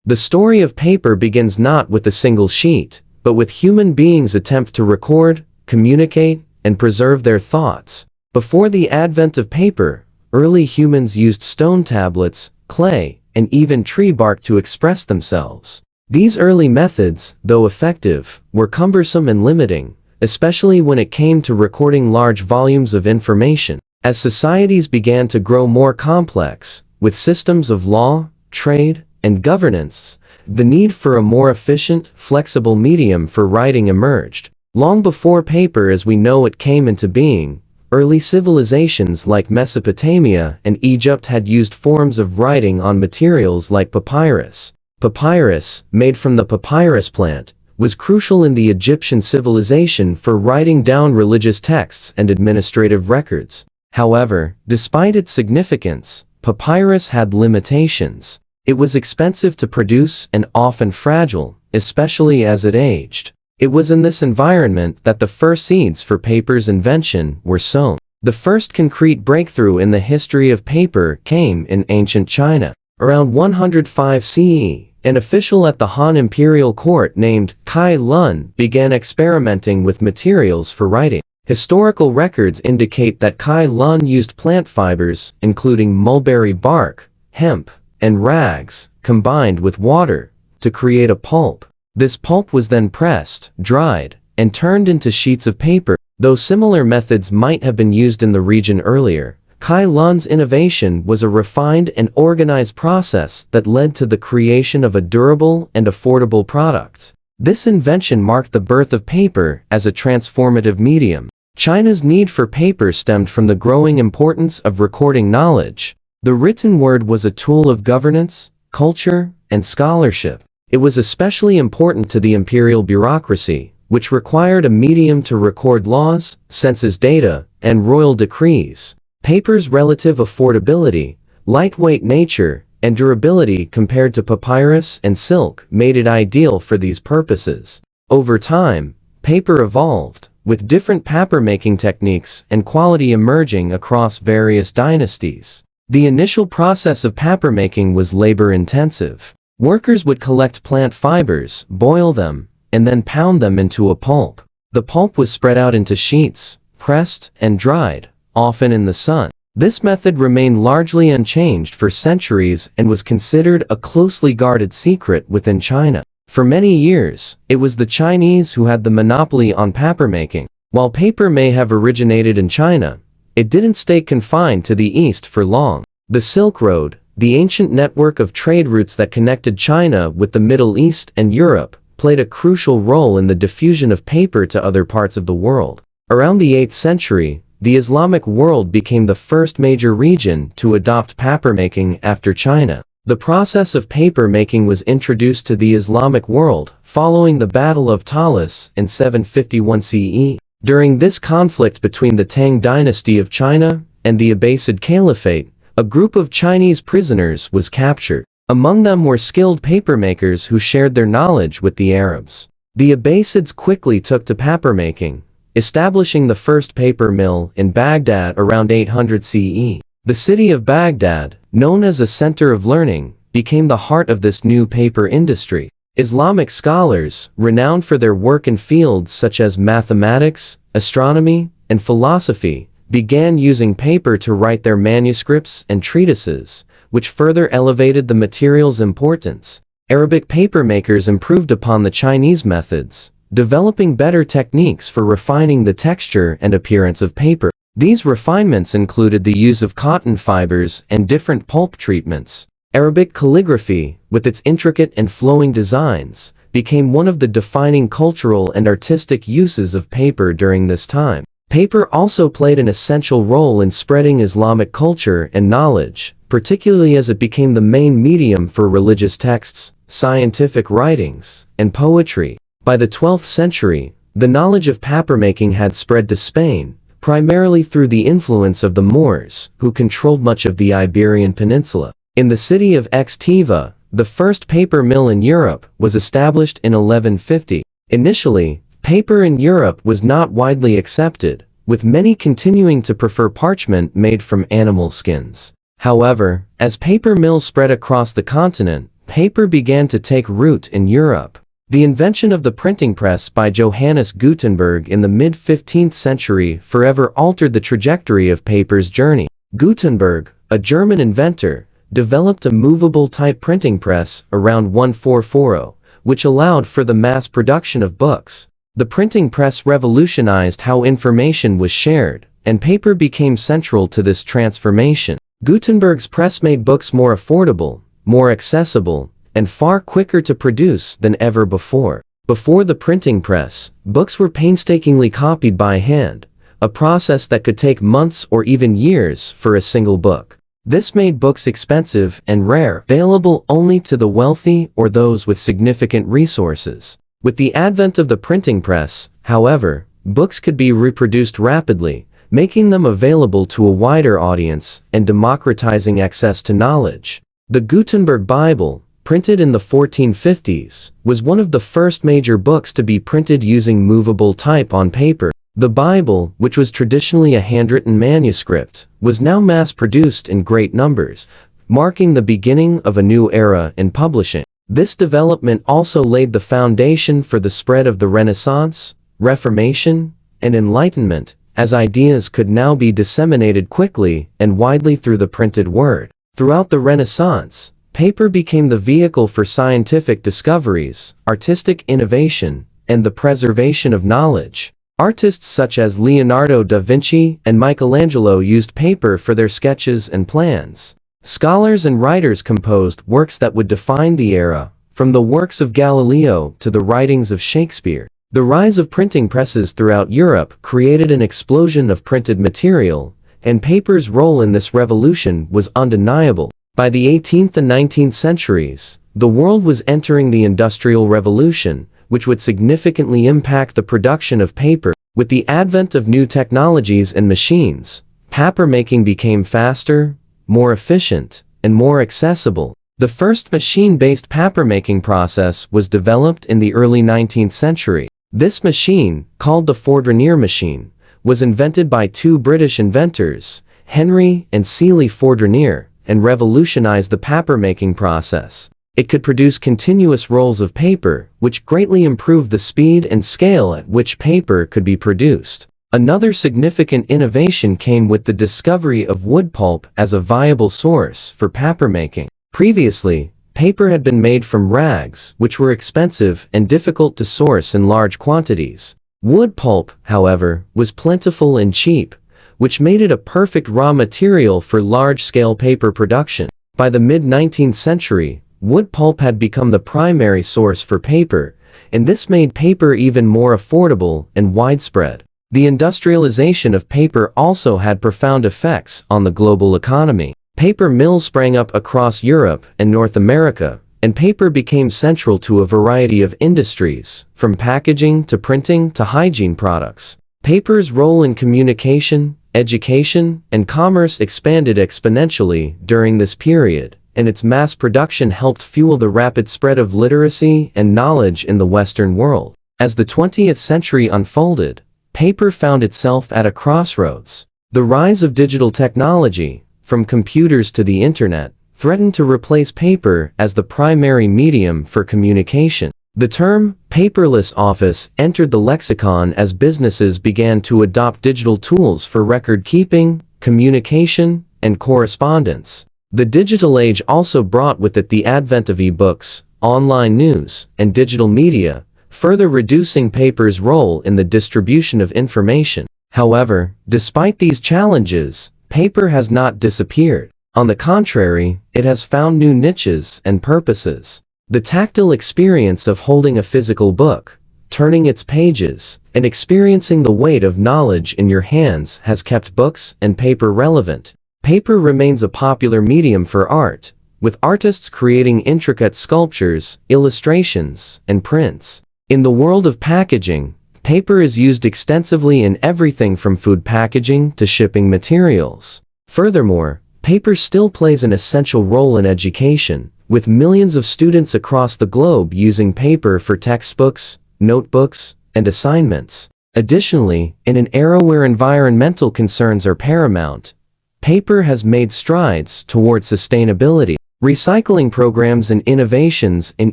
The story of paper begins not with a single sheet, but with human beings' attempt to record, communicate, and preserve their thoughts. Before the advent of paper, early humans used stone tablets, clay, and even tree bark to express themselves. These early methods, though effective, were cumbersome and limiting, especially when it came to recording large volumes of information. As societies began to grow more complex, with systems of law, trade, and governance, the need for a more efficient, flexible medium for writing emerged. Long before paper as we know it came into being, early civilizations like Mesopotamia and Egypt had used forms of writing on materials like papyrus. Papyrus, made from the papyrus plant, was crucial in the Egyptian civilization for writing down religious texts and administrative records. However, despite its significance, papyrus had limitations. It was expensive to produce and often fragile, especially as it aged. It was in this environment that the first seeds for paper's invention were sown. The first concrete breakthrough in the history of paper came in ancient China. Around 105 CE, an official at the Han imperial court named Kai Lun began experimenting with materials for writing. Historical records indicate that Kai Lun used plant fibers, including mulberry bark, hemp, and rags, combined with water, to create a pulp. This pulp was then pressed, dried, and turned into sheets of paper. Though similar methods might have been used in the region earlier, Kai Lun's innovation was a refined and organized process that led to the creation of a durable and affordable product. This invention marked the birth of paper as a transformative medium. China's need for paper stemmed from the growing importance of recording knowledge. The written word was a tool of governance, culture, and scholarship. It was especially important to the imperial bureaucracy, which required a medium to record laws, census data, and royal decrees. Paper's relative affordability, lightweight nature, and durability compared to papyrus and silk made it ideal for these purposes. Over time, paper evolved, with different papermaking techniques and quality emerging across various dynasties. The initial process of papermaking was labor-intensive. Workers would collect plant fibers, boil them, and then pound them into a pulp. The pulp was spread out into sheets, pressed, and dried, often in the sun. This method remained largely unchanged for centuries and was considered a closely guarded secret within China. For many years, it was the Chinese who had the monopoly on papermaking. While paper may have originated in China, it didn't stay confined to the East for long. The Silk Road, the ancient network of trade routes that connected China with the Middle East and Europe, played a crucial role in the diffusion of paper to other parts of the world. Around the 8th century, the Islamic world became the first major region to adopt papermaking after China. The process of papermaking was introduced to the Islamic world following the Battle of Talas in 751 CE. During this conflict between the Tang dynasty of China and the Abbasid Caliphate, a group of Chinese prisoners was captured. Among them were skilled papermakers who shared their knowledge with the Arabs. The Abbasids quickly took to papermaking, establishing the first paper mill in Baghdad around 800 CE. The city of Baghdad, known as a center of learning, became the heart of this new paper industry. Islamic scholars, renowned for their work in fields such as mathematics, astronomy, and philosophy, began using paper to write their manuscripts and treatises, which further elevated the material's importance. Arabic papermakers improved upon the Chinese methods, developing better techniques for refining the texture and appearance of paper. These refinements included the use of cotton fibers and different pulp treatments. Arabic calligraphy, with its intricate and flowing designs, became one of the defining cultural and artistic uses of paper during this time. Paper also played an essential role in spreading Islamic culture and knowledge, particularly as it became the main medium for religious texts, scientific writings, and poetry. By the 12th century, the knowledge of papermaking had spread to Spain, primarily through the influence of the Moors, who controlled much of the Iberian Peninsula. In the city of Xtiva, the first paper mill in Europe was established in 1150. Initially, paper in Europe was not widely accepted, with many continuing to prefer parchment made from animal skins. However, as paper mills spread across the continent, paper began to take root in Europe. The invention of the printing press by Johannes Gutenberg in the mid-15th century forever altered the trajectory of paper's journey. Gutenberg, a German inventor, developed a movable type printing press around 1440, which allowed for the mass production of books. The printing press revolutionized how information was shared, and paper became central to this transformation. Gutenberg's press made books more affordable, more accessible, and far quicker to produce than ever before. Before the printing press, books were painstakingly copied by hand, a process that could take months or even years for a single book. This made books expensive and rare, available only to the wealthy or those with significant resources. With the advent of the printing press, however, books could be reproduced rapidly, making them available to a wider audience and democratizing access to knowledge. The Gutenberg Bible, printed in the 1450s, was one of the first major books to be printed using movable type on paper. The Bible, which was traditionally a handwritten manuscript, was now mass-produced in great numbers, marking the beginning of a new era in publishing. This development also laid the foundation for the spread of the Renaissance, Reformation, and Enlightenment, as ideas could now be disseminated quickly and widely through the printed word. Throughout the Renaissance, paper became the vehicle for scientific discoveries, artistic innovation, and the preservation of knowledge. Artists such as Leonardo da Vinci and Michelangelo used paper for their sketches and plans. Scholars and writers composed works that would define the era, from the works of Galileo to the writings of Shakespeare. The rise of printing presses throughout Europe created an explosion of printed material, and paper's role in this revolution was undeniable. By the 18th and 19th centuries, the world was entering the Industrial Revolution, which would significantly impact the production of paper. With the advent of new technologies and machines, papermaking became faster, more efficient, and more accessible. The first machine-based papermaking process was developed in the early 19th century. This machine, called the Fourdrinier machine, was invented by two British inventors, Henry and Celie Fourdrinier, and revolutionized the papermaking process. It could produce continuous rolls of paper, which greatly improved the speed and scale at which paper could be produced. Another significant innovation came with the discovery of wood pulp as a viable source for papermaking. Previously, paper had been made from rags, which were expensive and difficult to source in large quantities. Wood pulp, however, was plentiful and cheap, which made it a perfect raw material for large-scale paper production. By the mid-19th century, wood pulp had become the primary source for paper, and this made paper even more affordable and widespread. The industrialization of paper also had profound effects on the global economy. Paper mills sprang up across Europe and North America, and paper became central to a variety of industries, from packaging to printing to hygiene products. Paper's role in communication, education, and commerce expanded exponentially during this period, and its mass production helped fuel the rapid spread of literacy and knowledge in the Western world. As the 20th century unfolded, paper found itself at a crossroads. The rise of digital technology, from computers to the internet, threatened to replace paper as the primary medium for communication. The term paperless office entered the lexicon as businesses began to adopt digital tools for record keeping, communication, and correspondence. The digital age also brought with it the advent of e-books, online news, and digital media, further reducing paper's role in the distribution of information. However, despite these challenges, paper has not disappeared. On the contrary, it has found new niches and purposes. The tactile experience of holding a physical book, turning its pages, and experiencing the weight of knowledge in your hands has kept books and paper relevant. Paper remains a popular medium for art, with artists creating intricate sculptures, illustrations, and prints. In the world of packaging, paper is used extensively in everything from food packaging to shipping materials. Furthermore, paper still plays an essential role in education, with millions of students across the globe using paper for textbooks, notebooks, and assignments. Additionally, in an era where environmental concerns are paramount, paper has made strides towards sustainability. Recycling programs and innovations in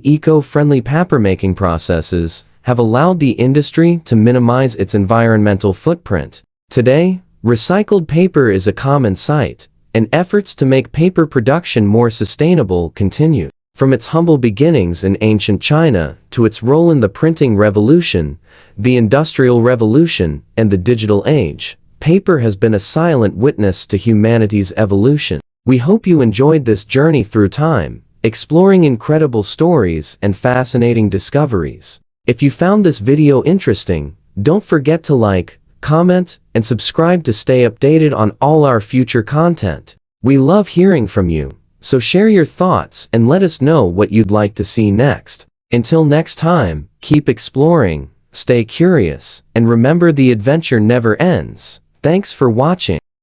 eco-friendly papermaking processes have allowed the industry to minimize its environmental footprint. Today, recycled paper is a common sight, and efforts to make paper production more sustainable continue. From its humble beginnings in ancient China to its role in the printing revolution, the industrial revolution, and the digital age, paper has been a silent witness to humanity's evolution. We hope you enjoyed this journey through time, exploring incredible stories and fascinating discoveries. If you found this video interesting, don't forget to like, comment, and subscribe to stay updated on all our future content. We love hearing from you, so share your thoughts and let us know what you'd like to see next. Until next time, keep exploring, stay curious, and remember the adventure never ends. Thanks for watching.